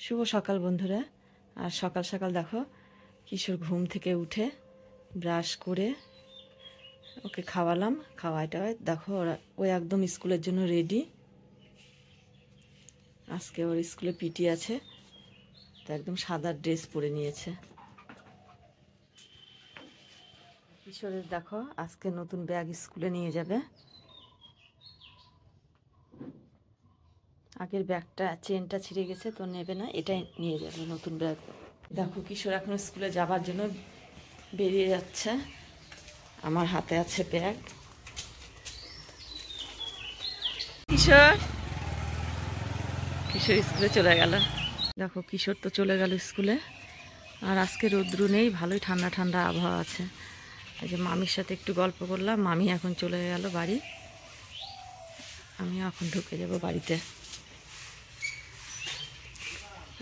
শুভ সকাল বন্ধুরা। আর সকাল সকাল দেখো কিশোর ঘুম থেকে উঠে ব্রাশ করে ওকে খাওয়ালাম। খাওয়াইটা দেখো ও একদম স্কুলের জন্য রেডি। আজকে ওর স্কুলে পিটি আছে, তো একদম সাদা ড্রেস পরে নিয়েছে। কিশোরের দেখো আজকে নতুন ব্যাগ স্কুলে নিয়ে যাবে। আগের ব্যাগটা চেনটা ছিঁড়ে গেছে, তো নেবে না, এটাই নিয়ে যাবে নতুন ব্যাগ। দেখো কিশোর এখন স্কুলে যাবার জন্য বেরিয়ে যাচ্ছে। আমার হাতে আছে ব্যাগ। কিশোর কিশোর স্কুলে চলে গেল। দেখো কিশোর তো চলে গেল স্কুলে। আর আজকে রৌদ্র নেই, ভালোই ঠান্ডা ঠান্ডা আবহাওয়া আছে। এই যে মামির সাথে একটু গল্প করলাম, মামি এখন চলে গেল বাড়ি। আমি এখন ঢুকে যাব বাড়িতে।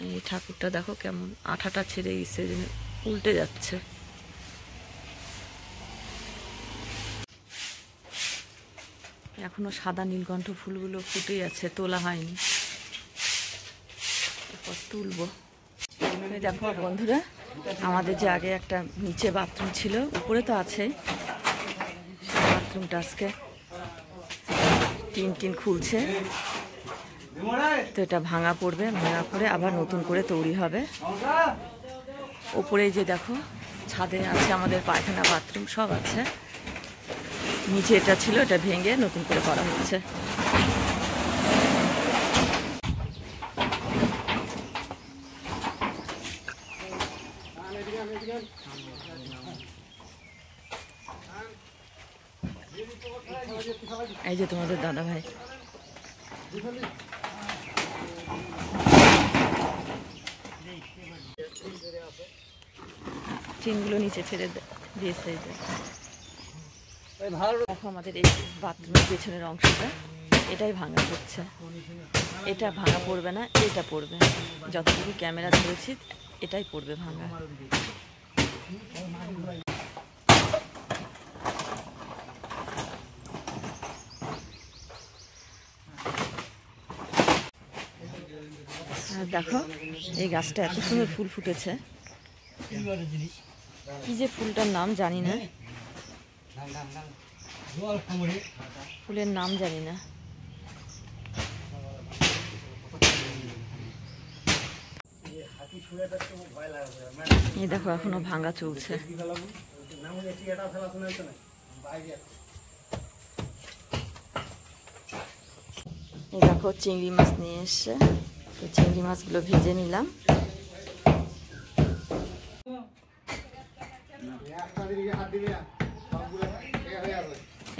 এই ঠাকুরটা দেখো কেমন আঠাটা ছেড়ে গেছে, উল্টে যাচ্ছে। এখনো সাদা নীলকণ্ঠ ফুলগুলো ফুটে আছে, তোলা হয়নি, এরপর তুলবো। দেখো বন্ধুরা, আমাদের যে আগে একটা নিচে বাথরুম ছিল, উপরে তো আছে, সেই বাথরুমটা আজকে টিন খুলছে, তো এটা ভাঙা পড়বে, ভাঙা পড়ে আবার নতুন করে তৈরি হবে। উপরে যে দেখো ছাদে আছে আমাদের পায়খানা বাথরুম সব আছে। নিচে এটা ছিল, এটা ভেঙে নতুন করে করা হচ্ছে। এই যে তোমাদের দাদা ভাই টিনগুলো নিচে ছেড়ে দিয়েছে। দেখো আমাদের এই বাথরুমের পেছনের অংশটা, এটাই ভাঙা হচ্ছে। এটা ভাঙা পড়বে না, এটা পড়বে। যতটুকু ক্যামেরা ধরেছি এটাই পড়বে ভাঙা। আর দেখো এই গাছটা এত সুন্দর ফুল ফুটেছে, কি যে ফুলটার নাম জানি না, ফুলের নাম জানি না। এই দেখো এখনো ভাঙা চলছে। এই দেখো চিংড়ি মাছ নিয়ে এসছে, তো চিংড়ি মাছগুলো ভেজে নিলাম।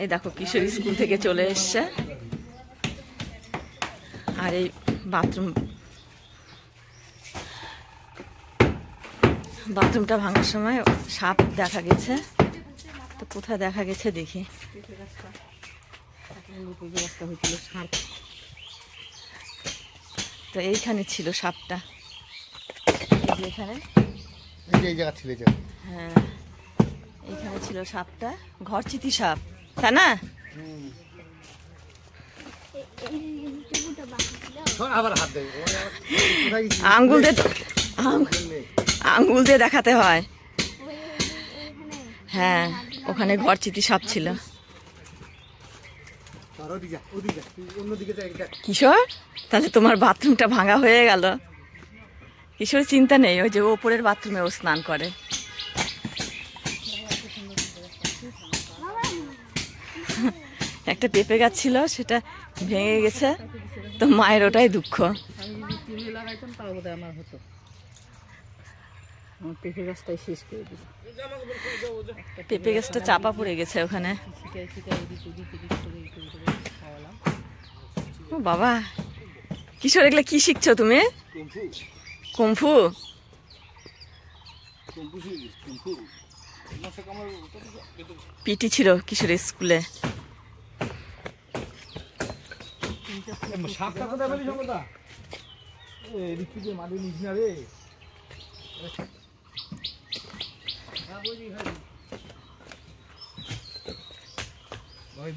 এই দেখো কিশোর স্কুল থেকে চলে এসছে। আর এই বাথরুমটা ভাঙার সময় সাপ দেখা গেছে, তো কোথায় দেখা গেছে দেখি। তো এইখানে ছিল সাপটা, এখানে, হ্যাঁ এইখানে ছিল সাপটা, ঘরচিতি সাপ, তাই না? আঙ্গুল দিয়ে দেখাতে হয়। হ্যাঁ ওখানে ঘরচিতি সাপ ছিল। কিশোর তাহলে তোমার বাথরুমটা ভাঙা হয়ে গেল। কিশোর চিন্তা নেই, ওই যে ওপরের বাথরুমে ও স্নান করে। একটা পেঁপে গাছ ছিল, সেটা ভেঙে গেছে, তো মায়ের ওটাই দুঃখ। পেঁপে গাছটাই শেষ করে দিল, পেঁপে গাছটা চাপা পড়ে গেছে ওখানে। ও বাবা, কিশোর এগুলো কি শিখছো তুমি? কুমফু? পিটি ছিল কিশোরের স্কুলে।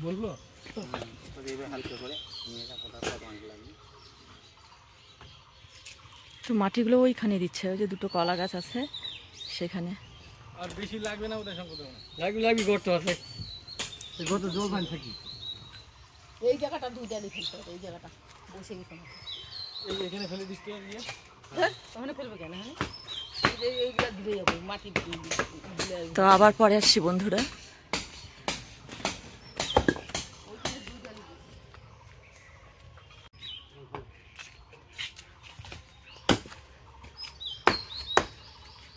বলবো হালকা করে নিয়ে কথা লাগবে। তো মাটিগুলো ওইখানে দিচ্ছে, ওই যে দুটো কলা গাছ আছে সেখানে। আর বেশি লাগবে না ওদের সঙ্গে, লাগবে গর্ত আছে, এই গর্ত জল পানি থাকি। এই জায়গাটা দুইটা ফেলতে হবে, এই জায়গাটা বসে গেছে এই এখানে ফেলে দিস তো নিয়ে। ওখানে ফেলবে কেন? হ্যাঁ এইগুলা দিলে যাবে মাটি দিলে। তো আবার পরে আসছি বন্ধুরা।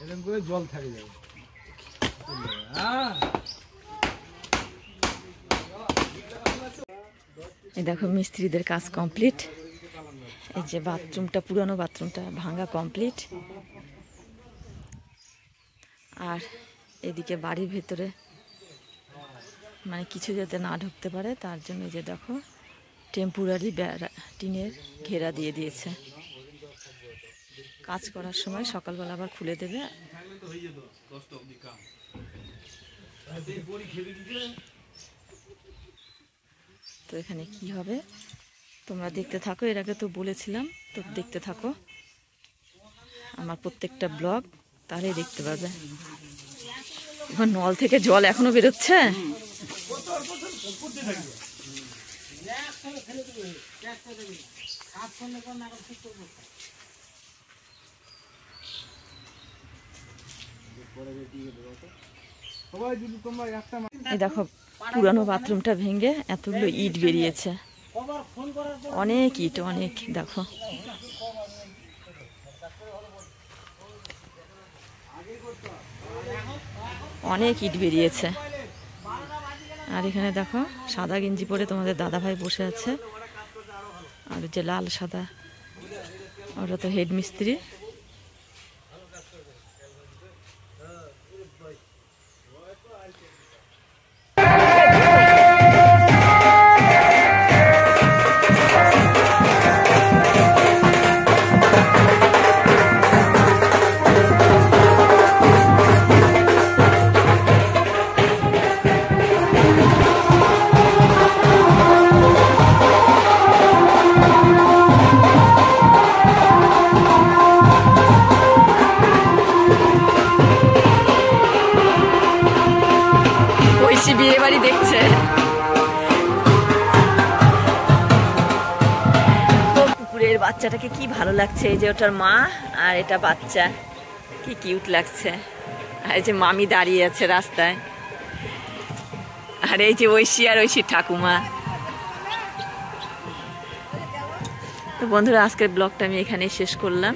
এরকম করে জল থাকে যাবে। এই দেখো মিস্ত্রিদের কাজ কমপ্লিট। এই যে বাথরুমটা, পুরানো বাথরুমটা ভাঙা কমপ্লিট। আর এদিকে বাড়ির ভেতরে মানে কিছু যাতে না ঢুকতে পারে তার জন্য এই যে দেখো টেম্পোরারি টিনের ঘেরা দিয়ে দিয়েছে। কাজ করার সময় সকালবেলা আবার খুলে দেবে। তো এখানে কি হবে তোমরা দেখতে থাকো, এর আগে তো বলেছিলাম, তো দেখতে থাকো আমার প্রত্যেকটা ব্লগ, তাহলেই দেখতে পাবে। এখন নল থেকে জল এখনো বেরোচ্ছে। এই দেখো পুরানো বাথরুমটা ভেঙে এতগুলো ইট বেরিয়েছে, অনেক ইট, অনেক। দেখো অনেক ইট বেরিয়েছে। আর এখানে দেখো সাদা গেঞ্জি পরে তোমাদের দাদাভাই বসে আছে, আর যে লাল সাদা ওরা তো হেড মিস্ত্রি। বিয়ে বাড়ি দেখছে। কুকুরের বাচ্চাটাকে কি ভালো লাগছে, এই যে ওটার মা আর এটা বাচ্চা, কি কিউট লাগছে। আর এই যে মামি দাঁড়িয়ে আছে রাস্তায়, আর এই যে ঐশী আর ঐশীর ঠাকুমা। তো বন্ধুরা আজকের ব্লগটা আমি এখানেই শেষ করলাম।